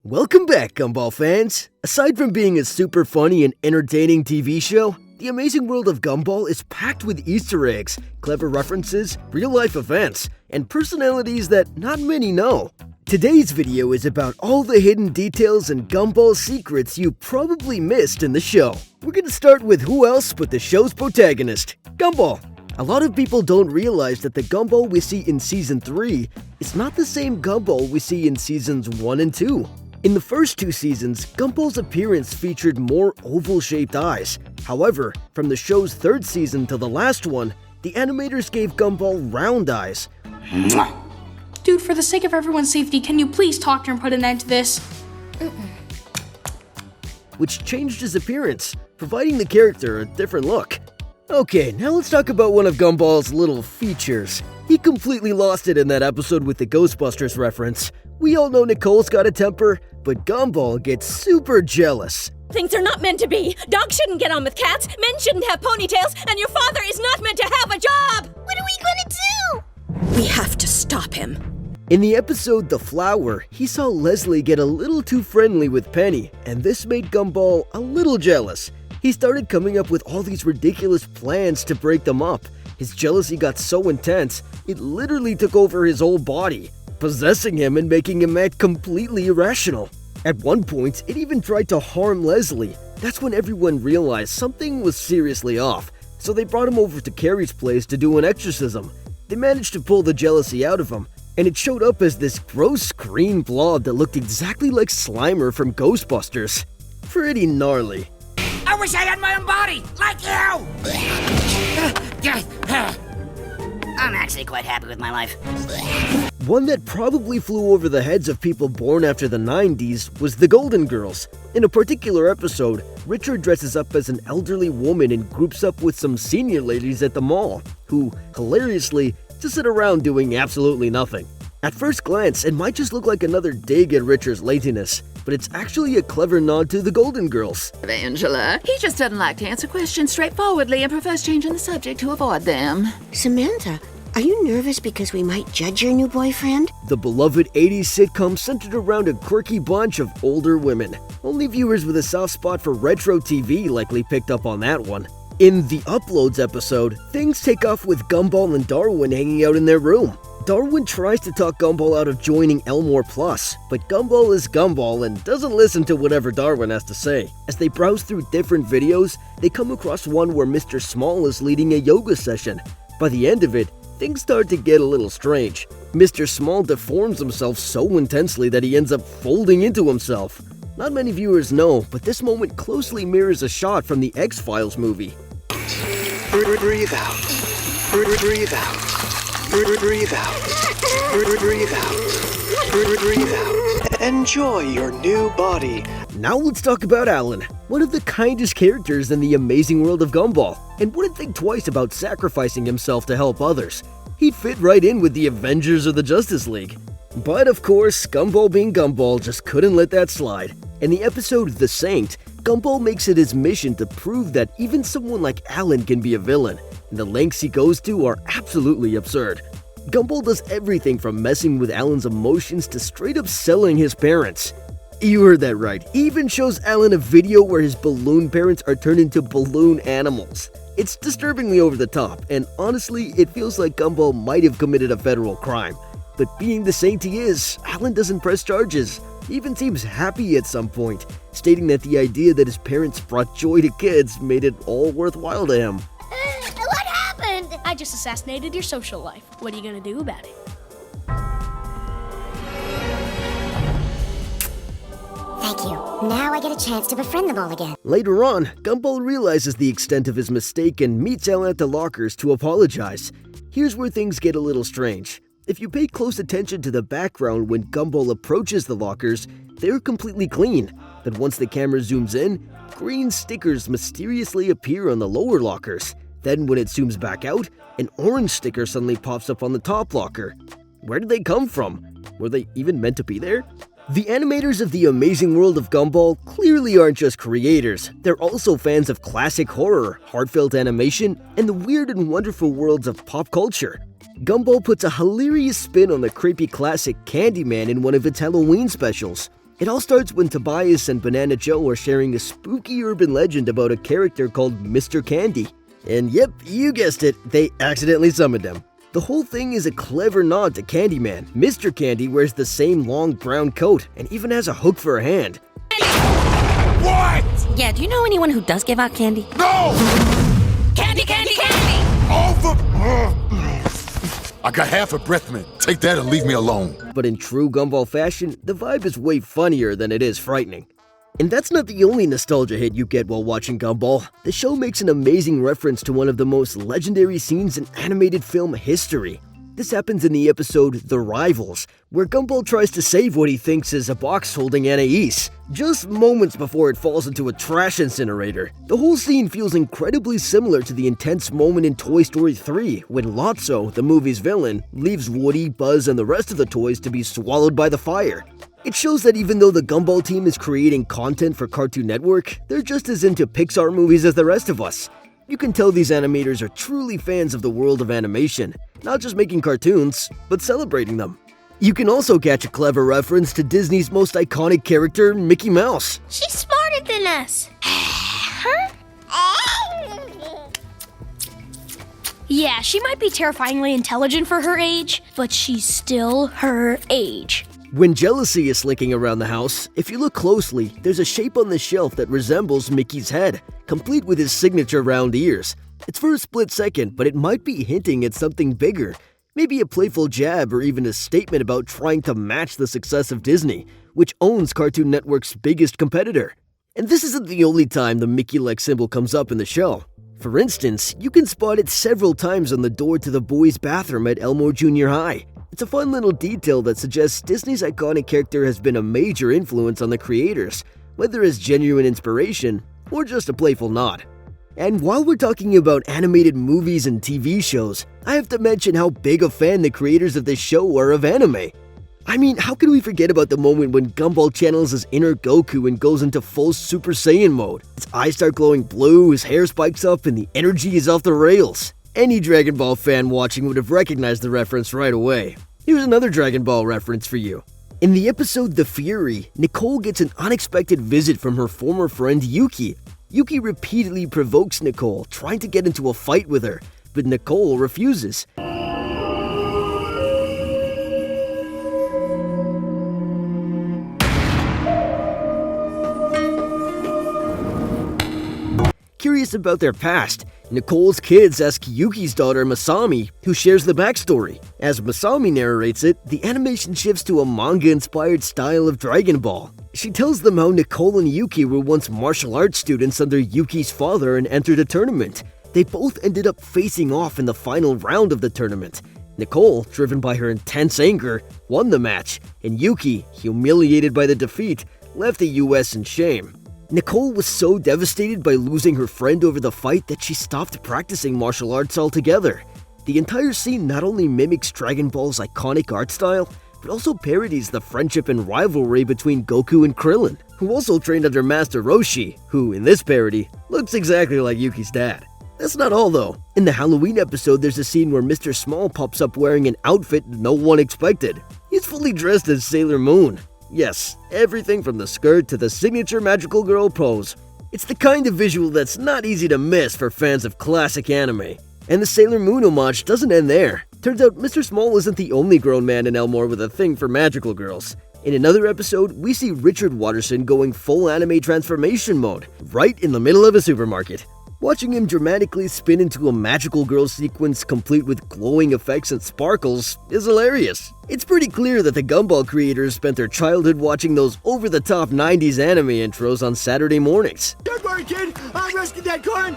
Welcome back, Gumball fans! Aside from being a super funny and entertaining TV show, The Amazing World of Gumball is packed with Easter eggs, clever references, real-life events, and personalities that not many know. Today's video is about all the hidden details and Gumball secrets you probably missed in the show. We're gonna start with who else but the show's protagonist, Gumball. A lot of people don't realize that the Gumball we see in Season 3 is not the same Gumball we see in Seasons 1 and 2. In the first two seasons, Gumball's appearance featured more oval-shaped eyes. However, from the show's third season to the last one, the animators gave Gumball round eyes. Dude, for the sake of everyone's safety, can you please talk to her and put an end to this? Which changed his appearance, providing the character a different look. Okay, now let's talk about one of Gumball's little features. He completely lost it in that episode with the Ghostbusters reference. We all know Nicole's got a temper, but Gumball gets super jealous. Things are not meant to be. Dogs shouldn't get on with cats, men shouldn't have ponytails, and your father is not meant to have a job! What are we gonna do? We have to stop him. In the episode The Flower, he saw Leslie get a little too friendly with Penny, and this made Gumball a little jealous. He started coming up with all these ridiculous plans to break them up. His jealousy got so intense, it literally took over his whole body, possessing him and making him act completely irrational. At one point, it even tried to harm Leslie. That's when everyone realized something was seriously off, so they brought him over to Carrie's place to do an exorcism. They managed to pull the jealousy out of him, and it showed up as this gross green blob that looked exactly like Slimer from Ghostbusters. Pretty gnarly. I wish I had my own body, like you! I'm actually quite happy with my life. One that probably flew over the heads of people born after the 90s was the Golden Girls. In a particular episode, Richard dresses up as an elderly woman and groups up with some senior ladies at the mall, who, hilariously, just sit around doing absolutely nothing. At first glance, it might just look like another dig at Richard's laziness, but it's actually a clever nod to the Golden Girls. Angela, he just doesn't like to answer questions straightforwardly and prefers changing the subject to avoid them. Samantha, are you nervous because we might judge your new boyfriend? The beloved 80s sitcom centered around a quirky bunch of older women. Only viewers with a soft spot for retro TV likely picked up on that one. In the Uploads episode, things take off with Gumball and Darwin hanging out in their room. Darwin tries to talk Gumball out of joining Elmore Plus, but Gumball is Gumball and doesn't listen to whatever Darwin has to say. As they browse through different videos, they come across one where Mr. Small is leading a yoga session. By the end of it, things start to get a little strange. Mr. Small deforms himself so intensely that he ends up folding into himself. Not many viewers know, but this moment closely mirrors a shot from the X-Files movie. Breathe out. Breathe out. Breathe out. Breathe out. Breathe out. Enjoy your new body. Now let's talk about Alan, one of the kindest characters in the Amazing World of Gumball, and wouldn't think twice about sacrificing himself to help others. He'd fit right in with the Avengers of the Justice League. But of course, Gumball being Gumball just couldn't let that slide. In the episode The Saint, Gumball makes it his mission to prove that even someone like Alan can be a villain, and the lengths he goes to are absolutely absurd. Gumball does everything from messing with Alan's emotions to straight up selling his parents. You heard that right, he even shows Alan a video where his balloon parents are turned into balloon animals. It's disturbingly over the top, and honestly, it feels like Gumball might have committed a federal crime. But being the saint he is, Alan doesn't press charges. He even seems happy at some point, stating that the idea that his parents brought joy to kids made it all worthwhile to him. What happened? I just assassinated your social life. What are you gonna do about it? Thank you. Now I get a chance to befriend them all again. Later on, Gumball realizes the extent of his mistake and meets Alan at the lockers to apologize. Here's where things get a little strange. If you pay close attention to the background when Gumball approaches the lockers, they're completely clean. But once the camera zooms in, green stickers mysteriously appear on the lower lockers. Then when it zooms back out, an orange sticker suddenly pops up on the top locker. Where did they come from? Were they even meant to be there? The animators of The Amazing World of Gumball clearly aren't just creators, they're also fans of classic horror, heartfelt animation, and the weird and wonderful worlds of pop culture. Gumball puts a hilarious spin on the creepy classic Candyman in one of its Halloween specials. It all starts when Tobias and Banana Joe are sharing a spooky urban legend about a character called Mr. Candy. And yep, you guessed it, they accidentally summoned him. The whole thing is a clever nod to Candyman. Mr. Candy wears the same long brown coat and even has a hook for a hand. What? Yeah, do you know anyone who does give out candy? No! Candy, candy, candy! I got half a breath mint. Take that and leave me alone. But in true Gumball fashion, the vibe is way funnier than it is frightening. And that's not the only nostalgia hit you get while watching Gumball. The show makes an amazing reference to one of the most legendary scenes in animated film history. This happens in the episode The Rivals, where Gumball tries to save what he thinks is a box holding Anais, just moments before it falls into a trash incinerator. The whole scene feels incredibly similar to the intense moment in Toy Story 3 when Lotso, the movie's villain, leaves Woody, Buzz, and the rest of the toys to be swallowed by the fire. It shows that even though the Gumball team is creating content for Cartoon Network, they're just as into Pixar movies as the rest of us. You can tell these animators are truly fans of the world of animation, not just making cartoons, but celebrating them. You can also catch a clever reference to Disney's most iconic character, Mickey Mouse. She's smarter than us. Huh? Yeah, she might be terrifyingly intelligent for her age, but she's still her age. When jealousy is slinking around the house, if you look closely, there's a shape on the shelf that resembles Mickey's head, complete with his signature round ears. It's for a split second, but it might be hinting at something bigger. Maybe a playful jab or even a statement about trying to match the success of Disney, which owns Cartoon Network's biggest competitor. And this isn't the only time the Mickey-like symbol comes up in the show. For instance, you can spot it several times on the door to the boys' bathroom at Elmore Junior High. It's a fun little detail that suggests Disney's iconic character has been a major influence on the creators, whether as genuine inspiration or just a playful nod. And while we're talking about animated movies and TV shows, I have to mention how big a fan the creators of this show are of anime. I mean, how can we forget about the moment when Gumball channels his inner Goku and goes into full Super Saiyan mode? His eyes start glowing blue, his hair spikes up, and the energy is off the rails. Any Dragon Ball fan watching would have recognized the reference right away. Here's another Dragon Ball reference for you. In the episode The Fury, Nicole gets an unexpected visit from her former friend Yuki. Yuki repeatedly provokes Nicole, trying to get into a fight with her, but Nicole refuses. Curious about their past, Nicole's kids ask Yuki's daughter Masami, who shares the backstory. As Masami narrates it, the animation shifts to a manga-inspired style of Dragon Ball. She tells them how Nicole and Yuki were once martial arts students under Yuki's father and entered a tournament. They both ended up facing off in the final round of the tournament. Nicole, driven by her intense anger, won the match, and Yuki, humiliated by the defeat, left the US in shame. Nicole was so devastated by losing her friend over the fight that she stopped practicing martial arts altogether. The entire scene not only mimics Dragon Ball's iconic art style, but also parodies the friendship and rivalry between Goku and Krillin, who also trained under Master Roshi, who, in this parody, looks exactly like Yuki's dad. That's not all though. In the Halloween episode, there's a scene where Mr. Small pops up wearing an outfit no one expected. He's fully dressed as Sailor Moon. Yes, everything from the skirt to the signature magical girl pose. It's the kind of visual that's not easy to miss for fans of classic anime. And the Sailor Moon homage doesn't end there. Turns out Mr. Small isn't the only grown man in Elmore with a thing for magical girls. In another episode, we see Richard Watterson going full anime transformation mode, right in the middle of a supermarket. Watching him dramatically spin into a magical girl sequence complete with glowing effects and sparkles is hilarious. It's pretty clear that the Gumball creators spent their childhood watching those over-the-top 90s anime intros on Saturday mornings. Don't worry, kid! I rescued that corn!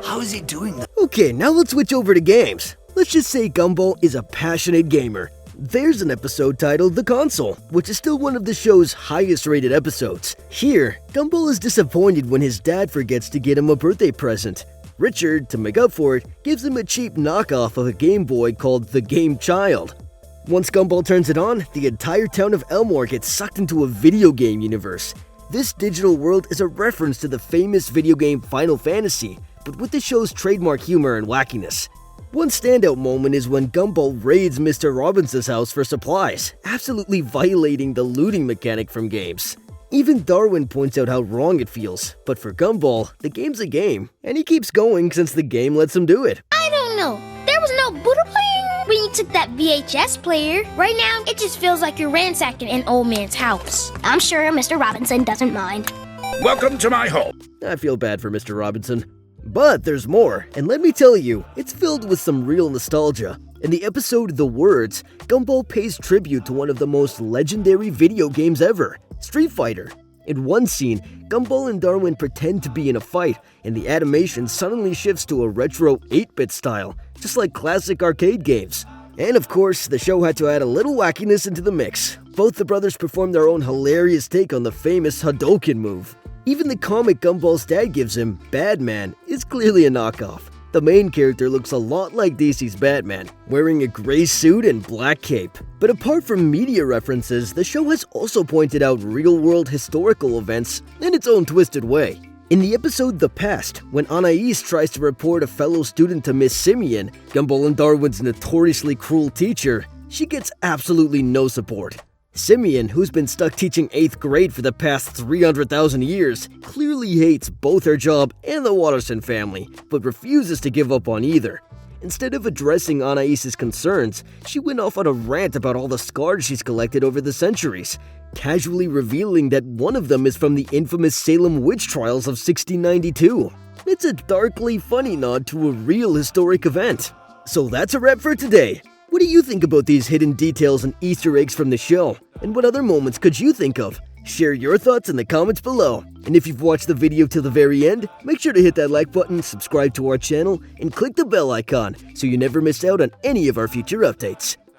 How is he doing that? Okay, now let's switch over to games. Let's just say Gumball is a passionate gamer. There's an episode titled The Console, which is still one of the show's highest rated episodes. Here, Gumball is disappointed when his dad forgets to get him a birthday present. Richard, to make up for it, gives him a cheap knockoff of a Game Boy called the Game Child. Once Gumball turns it on, the entire town of Elmore gets sucked into a video game universe. This digital world is a reference to the famous video game Final Fantasy, but with the show's trademark humor and wackiness. One standout moment is when Gumball raids Mr. Robinson's house for supplies, absolutely violating the looting mechanic from games. Even Darwin points out how wrong it feels, but for Gumball, the game's a game, and he keeps going since the game lets him do it. I don't know. There was no Buddha player when you took that VHS player. Right now, it just feels like you're ransacking an old man's house. I'm sure Mr. Robinson doesn't mind. Welcome to my home. I feel bad for Mr. Robinson. But there's more, and let me tell you, it's filled with some real nostalgia. In the episode The Words, Gumball pays tribute to one of the most legendary video games ever, Street Fighter. In one scene, Gumball and Darwin pretend to be in a fight, and the animation suddenly shifts to a retro 8-bit style, just like classic arcade games. And of course, the show had to add a little wackiness into the mix. Both the brothers performed their own hilarious take on the famous Hadouken move. Even the comic Gumball's dad gives him, Badman, is clearly a knockoff. The main character looks a lot like DC's Batman, wearing a gray suit and black cape. But apart from media references, the show has also pointed out real-world historical events in its own twisted way. In the episode The Past, when Anais tries to report a fellow student to Miss Simeon, Gumball and Darwin's notoriously cruel teacher, she gets absolutely no support. Simeon, who's been stuck teaching 8th grade for the past 300,000 years, clearly hates both her job and the Watterson family, but refuses to give up on either. Instead of addressing Anais's concerns, she went off on a rant about all the scars she's collected over the centuries, casually revealing that one of them is from the infamous Salem witch trials of 1692. It's a darkly funny nod to a real historic event. So that's a wrap for today. What do you think about these hidden details and Easter eggs from the show? And what other moments could you think of? Share your thoughts in the comments below. And if you've watched the video till the very end, make sure to hit that like button, subscribe to our channel, and click the bell icon so you never miss out on any of our future updates.